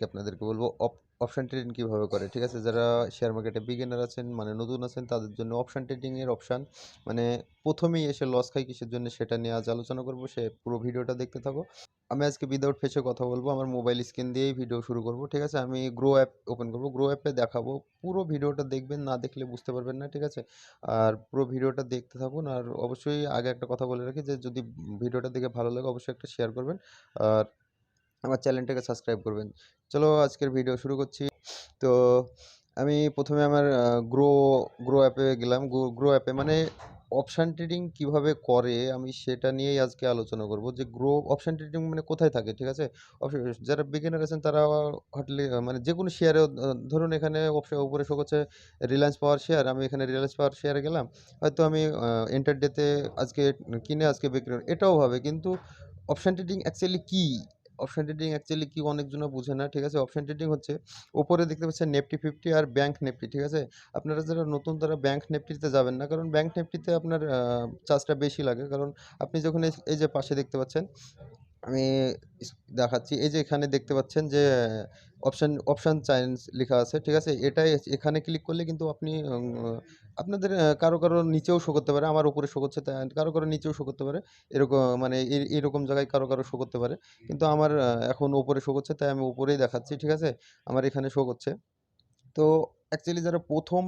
আপনাদেরকে বলবো option trading কীভাবে করে, ঠিক আছে? যারা শেয়ার মার্কেটে বিগিনার আছেন, মানে নতুন আছেন, তাদের জন্য অপশন ট্রেডিংয়ের অপশান মানে প্রথমেই এসে লস খায় কিসের জন্য সেটা নিয়ে আজ আলোচনা করবো। সে পুরো ভিডিওটা দেখতে থাকো। আমি আজকে উইদাউট ফেসে কথা বলবো, আমার মোবাইল স্ক্রিন দিয়েই ভিডিও শুরু করব, ঠিক আছে? আমি গ্রো অ্যাপ ওপেন করব, গ্রো অ্যাপে দেখাবো। পুরো ভিডিওটা দেখবেন, না দেখলে বুঝতে পারবেন না, ঠিক আছে? আর পুরো ভিডিওটা দেখতে থাকুন। আর অবশ্যই আগে একটা কথা বলে রাখি যে যদি ভিডিওটা দেখে ভালো লাগে অবশ্যই একটা শেয়ার করবেন আর আমার চ্যানেলটাকে সাবস্ক্রাইব করবেন। চলো আজকের ভিডিও শুরু করছি। তো আমি প্রথমে আমার গ্রো গ্রো অ্যাপে গেলাম। গ্রো অ্যাপে মানে অপশান ট্রেডিং কীভাবে করে আমি সেটা নিয়েই আজকে আলোচনা করব, যে অপশান ট্রেডিং মানে কোথায় থাকে, ঠিক আছে? যারা বিগিনার আছেন তারা হটলি মানে যে কোনো শেয়ারে ধরুন এখানে উপরে শো করছে রিলায়েন্স পাওয়ার শেয়ার, আমি এখানে রিলায়েন্স পাওয়ার শেয়ারে গেলাম। হয়তো আমি এন্টার ডেতে আজকে কিনে আজকে বিক্রি এটাও হবে, কিন্তু অপশান ট্রেডিং অ্যাকচুয়ালি কী? অপশন ট্রেডিং অ্যাকচুয়ালি কি অনেকজনা বুঝে না, ঠিক আছে? অপশন ট্রেডিং হচ্ছে ওপরে দেখতে পাচ্ছেন নিফটি 50 আর ব্যাংক নিফটি, ঠিক আছে? আপনারা যারা নতুন তারা ব্যাংক নিফটিতে যাবেন না, কারণ ব্যাংক নিফটিতে আপনার চার্জটা বেশি লাগে। কারণ আপনি যখন এই যে পাশে দেখতে পাচ্ছেন, আমি দেখাচ্ছি, এই যে এখানে দেখতে পাচ্ছেন যে অপশন চাইন্স লেখা আছে, ঠিক আছে? এটাই এখানে ক্লিক করলে কিন্তু আপনি আপনাদের কারো নিচেও শো করতে পারে, আমার উপরে শো করছে, তাই কারো নিচেও শো করতে পারে। এরকম মানে এরকম জায়গায় কারো শো করতে পারে, কিন্তু আমার এখন উপরে শো করছে তাই আমি উপরেই দেখাচ্ছি, ঠিক আছে? আমার এখানে শো করছে। তো অ্যাকচুয়ালি যারা প্রথম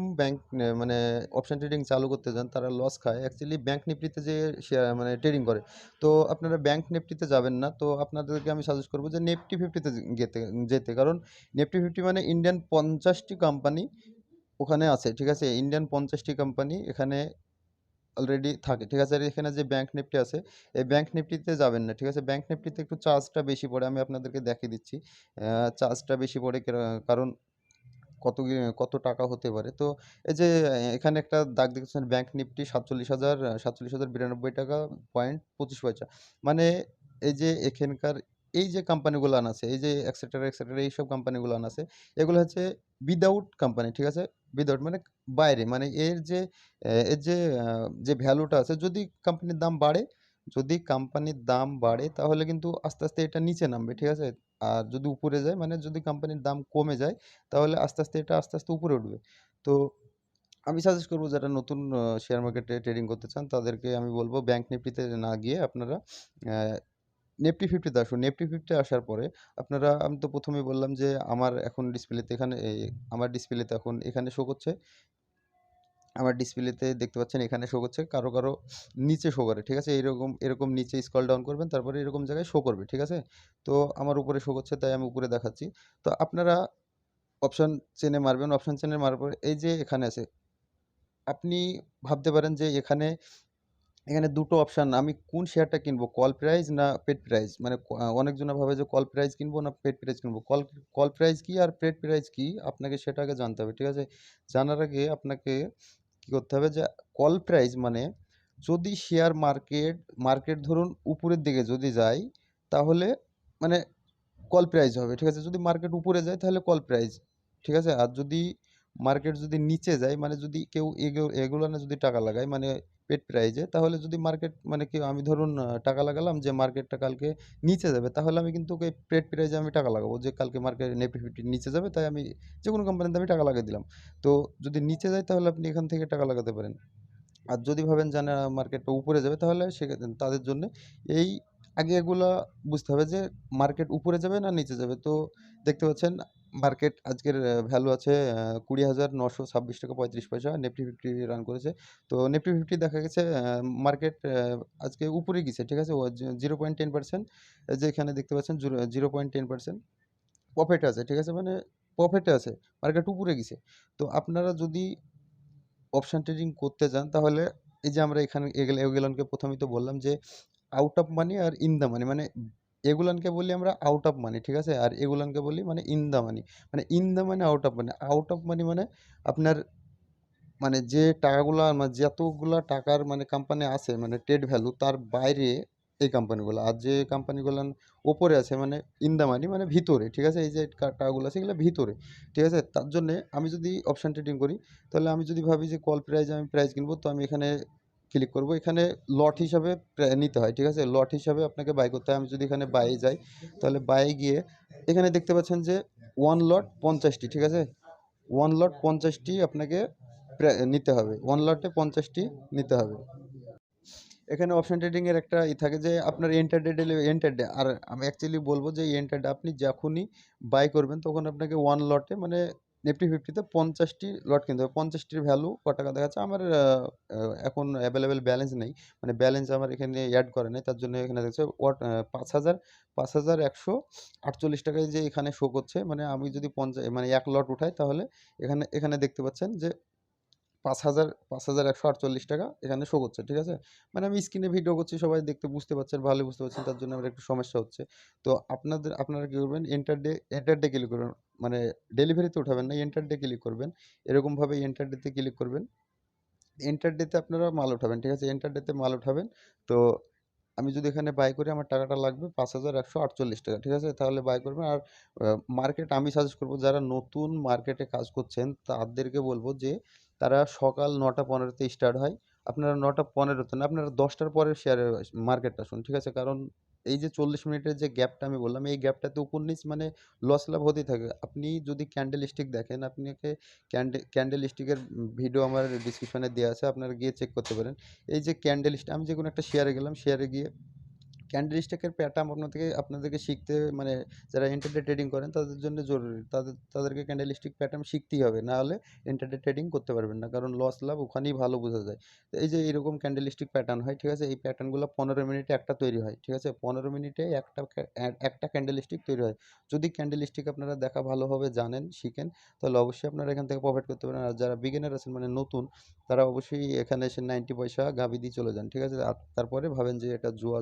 মানে অপশন ট্রেডিং চালু করতে যান তারা লস খায় অ্যাকচুয়ালি ব্যাংক নিফটিতে যে শেয়ার মানে ট্রেডিং করে। তো আপনারা ব্যাংক নিফটিতে যাবেন না, তো আপনাদেরকে আমি সাজেস্ট করবো যে নিফটি ফিফটিতে যেতে, কারণ নিফটি ফিফটি মানে ইন্ডিয়ান 50টি কোম্পানি ওখানে আছে, ঠিক আছে? ইন্ডিয়ান 50টি কোম্পানি এখানে অলরেডি থাকে, ঠিক আছে? আর এখানে যে ব্যাংক নিফটি আছে, এই ব্যাংক নিফটিতে যাবেন না, ঠিক আছে? ব্যাংক নিফটিতে একটু চার্জটা বেশি পড়ে, আমি আপনাদেরকে দেখিয়ে দিচ্ছি। চার্জটা বেশি পড়ে কারণ কত টাকা হতে পারে। তো এই যে এখানে একটা দাগ দেখতেছেন ব্যাংক নিফটি ৪৭,০৯২ টাকা পয়েন্ট ২৫ পয়সা। মানে এই যে এখানকার এই যে কোম্পানিগুলান আছে, এই যে এটসেট্রা এইসব কোম্পানিগুলান আছে, এগুলো হচ্ছে উইদাউট কোম্পানি, ঠিক আছে? উইদাউট মানে বাইরে, মানে এর যে ভ্যালুটা আছে, যদি কোম্পানির দাম বাড়ে তাহলে কিন্তু আস্তে, আস্তে এটা নিচে নামবে, ঠিক আছে? আর যদি উপরে যায়, মানে যদি কোম্পানির দাম কমে যায় তাহলে আস্তে, আস্তে উপরে উঠবে। তো আমি সাজেস্ট করব যারা নতুন শেয়ার মার্কেটে ট্রেডিং করতে চান তাদেরকে আমি বলব ব্যাংক নিফটিতে না গিয়ে আপনারা অ্যা নিফটি 50 তে আসুন। নিফটি 50 আসার পরে আমি তো ১ম এই বললাম যে আমার এখন ডিসপ্লেতে আমার ডিসপ্লেতে এখন এখানে শো করছে। আমার ডিসপ্লেতে দেখতে পাচ্ছেন এখানে শো করছে, কারো নিচে শো করে, ঠিক আছে? এরকম নিচে স্ক্রল ডাউন করবেন, তারপরে এরকম জায়গায় শো করবে, ঠিক আছে? তো আমার উপরে শো করছে তাই আমি উপরে দেখাচ্ছি। তো আপনারা অপশন চেনে মারবেন, অপশন চেনে মারার পরে এই যে এখানে আছে, আপনি ভাবতে পারেন যে এখানে দুটো অপশান, আমি কোন শেয়ারটা কিনবো, কল প্রাইস না পেড প্রাইস? মানে অনেকজনা ভাবে যে কল প্রাইস কিনবো না পেড প্রাইস কিনবো। কল প্রাইস কি আর পেড প্রাইস কি আপনাকে সেটা আগে জানতে হবে, ঠিক আছে? জানার আগে আপনাকে কি করতে হবে, যে কল প্রাইস মানে যদি শেয়ার মার্কেট ধরুন উপরের দিকে যদি যায় তাহলে মানে কল প্রাইস হবে, ঠিক আছে? যদি মার্কেট উপরে যায় তাহলে কল প্রাইস, ঠিক আছে? আর যদি মার্কেট যদি নিচে যায়, মানে যদি কেউ এগুলানে যদি টাকা লাগায় মানে পেড প্রাইজে, তাহলে যদি মার্কেট মানে কি আমি ধরুন টাকা লাগালাম যে মার্কেটটা কালকে নিচে যাবে, তাহলে আমি কিন্তু ওই পেড প্রাইজে আমি টাকা লাগাবো, যে কালকে মার্কেট নিফটি ফিফটি নিচে যাবে তাই আমি যেকোনো কোম্পানিতে আমি টাকা লাগিয়ে দিলাম। তো যদি নিচে যায় তাহলে আপনি এখান থেকে টাকা লাগাতে পারেন। আর যদি ভাবেন যে না মার্কেটটা উপরে যাবে তাহলে তাদের জন্যে এই আগে এগুলা বুঝতে হবে যে মার্কেট উপরে যাবে না নিচে যাবে। তো দেখতে পাচ্ছেন মার্কেট আজকের ভ্যালু আছে ২০,৯২৬ টাকা ৩৫ পয়সা। নিফটি 50 রান করেছে। তো নিফটি 50 দেখা গেছে মার্কেট আজকে উপরে গেছে, ঠিক আছে? 0.10%, এই যে এখানে দেখতে পাচ্ছেন 0.10% প্রফিটে আছে, ঠিক আছে? মানে প্রফিটে আছে, মার্কেট উপরে গেছে। তো আপনারা যদি অপশন ট্রেডিং করতে যান তাহলে এই যে আমরা এখানে এগুলানকে প্রথমেই তো বললাম যে আউট অফ মানি আর ইন দ্য মানি, মানে এগুলানকে বলি আমরা আউট অফ মানি, ঠিক আছে? আর এগুলানকে বলি মানে ইন দ্য মানি। মানে in the money, out of money. Out of money মানে আপনার মানে যে টাকাগুলা মানে যতগুলা টাকার মানে কোম্পানি আছে মানে ট্রেড ভ্যালু তার বাইরে এই কোম্পানিগুলো। আর যে কোম্পানিগুলান ওপরে আছে মানে ইন দ্য মানি মানে ভিতরে, ঠিক আছে? এই যে টাকাগুলো আছে এগুলো ভিতরে, ঠিক আছে? তার জন্যে আমি যদি অপশন ট্রেডিং করি তাহলে আমি যদি ভাবি যে কল প্রাইস আমি প্রাইস কিনবো, তো আমি এখানে ক্লিক করব। এখানে লট হিসাবে নিতে হয়, ঠিক আছে? লট হিসাবে আপনাকে বাই করতে হয়। আমি যদি এখানে বায়ে যাই, তাহলে বায়ে গিয়ে এখানে দেখতে পাচ্ছেন যে 1 লট 50 টি, ঠিক আছে? 1 লট 50 টি আপনাকে নিতে হবে। 1 লটে 50 টি নিতে হবে। এখানে অপশন ট্রেডিং এর একটা থাকে যে আপনার এন্টার ডে, আর আমি অ্যাকচুয়ালি বলবো যে এন্টার ডে আপনি যখনই বাই করবেন তখন আপনাকে 1 লটে মানে নিফটি ফিফটিতে 50টি লট কিনতে হবে। 50টির ভ্যালু ক টাকা দেখাচ্ছে আমার এখন অ্যাভেলেবেল ব্যালেন্স নেই, মানে ব্যালেন্স আমার এখানে অ্যাড করে নাই, তার জন্য এখানে দেখছে ৫,১৪৮ টাকায় যে এখানে শো করছে, মানে আমি যদি 50 মানে 1 লট উঠাই তাহলে এখানে দেখতে পাচ্ছেন যে ৫,১৪৮ টাকা এখানে শো করছে, ঠিক আছে? মানে আমি স্ক্রিনে ভিডিও করছি, সবাই দেখতে বুঝতে পারছেন, ভালোই বুঝতে পারছেন, তার জন্য আমার একটু সমস্যা হচ্ছে। তো আপনারা কী করবেন, এন্টার ডে ক্লিক করবেন, মানে ডেলিভারিতে উঠাবেন না, এন্টার ডে ক্লিক করবেন। এরকমভাবে এন্টার ডেতে ক্লিক করবেন। এন্টার ডেতে আপনারা মাল উঠাবেন, ঠিক আছে? এন্টার ডেতে মাল উঠাবেন। তো আমি যদি এখানে বাই করি আমার টাকাটা লাগবে ৫,১৪৮ টাকা, ঠিক আছে? তাহলে বাই করবেন। আর মার্কেট আমি সাজেস্ট করব যারা নতুন মার্কেটে কাজ করছেন তাদেরকে বলব যে তারা সকাল ৯:১৫ তে স্টার্ট হয়। আপনারা ৯:১৫ তে না, আপনারা ১০টার পরে শেয়ারে মার্কেটটা আসুন, ঠিক আছে? কারণ এই যে ৪০ মিনিটের যে গ্যাপটা আমি বললাম, এই গ্যাপটাতে উপর নিচ মানে লস লাভ হতেই থাকে। আপনি যদি ক্যান্ডেল স্টিক দেখেন, আপনাকে ক্যান্ডেল স্টিকের ভিডিও আমার ডিসক্রিপশনে দেওয়া আছে, আপনারা গিয়ে চেক করতে পারেন। এই যে ক্যান্ডেল স্টিক, আমি যেকোনো একটা শেয়ারে গেলাম, শেয়ারে গিয়ে ক্যান্ডেল স্টিকের প্যাটার্ন আপনাদেরকে শিখতে, মানে যারা ইন্টারডে ট্রেডিং করেন তাদের জন্য জরুরি। তাদেরকে ক্যান্ডেল স্টিক প্যাটার্ন শিখতেই হবে, না হলে ইন্টারডে ট্রেডিং করতে পারবেন না, কারণ লস লাভ ওখানেই ভালো বোঝা যায়। তো এই যে এরকম ক্যান্ডেল স্টিক প্যাটার্ন হয়, ঠিক আছে? এই প্যাটার্নগুলো 15 মিনিটে একটা তৈরি হয়, ঠিক আছে? 15 মিনিটে একটা ক্যান্ডেল স্টিক তৈরি হয়। যদি ক্যান্ডেল স্টিক আপনারা দেখা ভালোভাবে জানেন, শিখেন, তাহলে অবশ্যই আপনারা এখান থেকে প্রফিট করতে পারেন। আর যারা বিগিনার আছেন, মানে নতুন, তারা অবশ্যই এখানে এসে 90 পয়সা গাবি দিয়ে চলে যান, ঠিক আছে? আর তারপরে ভাবেন যে এটা জুয়া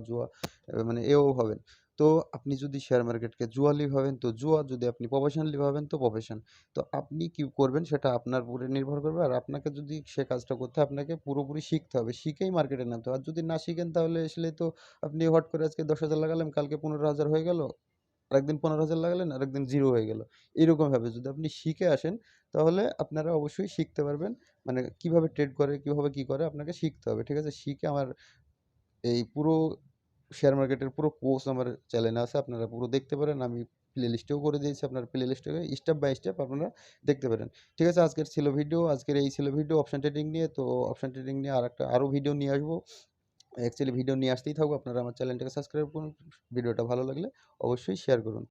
মানে এও হবেন। তো আপনি যদি শেয়ার মার্কেটকে জুয়ালি ভাবেন তো জুয়া, যদি আপনি প্রফেশনালি ভাবেন তো প্রফেশন। তো আপনি কি করবেন সেটা আপনার উপরে নির্ভর করবে। আর আপনাকে যদি সে কাজটা করতে হয়, আপনাকে পুরোপুরি শিখতে হবে, শিখেই মার্কেটে নামতে হবে। আর যদি না শিখেন তাহলে আসলে তো আপনি হট করে আজকে ১০,০০০ লাগালেন, কালকে ১৫,০০০ হয়ে গেল, আরেকদিন ১৫,০০০ লাগালেন, আরেকদিন 0 হয়ে গেল। এরকমভাবে যদি আপনি শিখে আসেন তাহলে আপনারা অবশ্যই শিখতে পারবেন। মানে কিভাবে ট্রেড করে, কিভাবে কি করে আপনাকে শিখতে হবে, ঠিক আছে? শিখে আমার এই পুরো শেয়ার মার্কেটের পুরো কোর্স আমার চ্যানেলে আছে, আপনারা পুরো দেখতে পারেন। আমি প্লে লিস্টেও করে দিয়েছি, আপনার প্লে লিস্টে স্টেপ বাই স্টেপ আপনারা দেখতে পারেন, ঠিক আছে? আজকের এই ছিল ভিডিও অপশন ট্রেডিং নিয়ে। তো অপশন ট্রেডিং নিয়ে আরও ভিডিও নিয়ে আসবো। অ্যাকচুয়ালি ভিডিও নিয়ে আসতেই থাকবো। আপনারা আমার চ্যানেলটাকে সাবস্ক্রাইব করুন। ভিডিওটা ভালো লাগলে অবশ্যই শেয়ার করুন।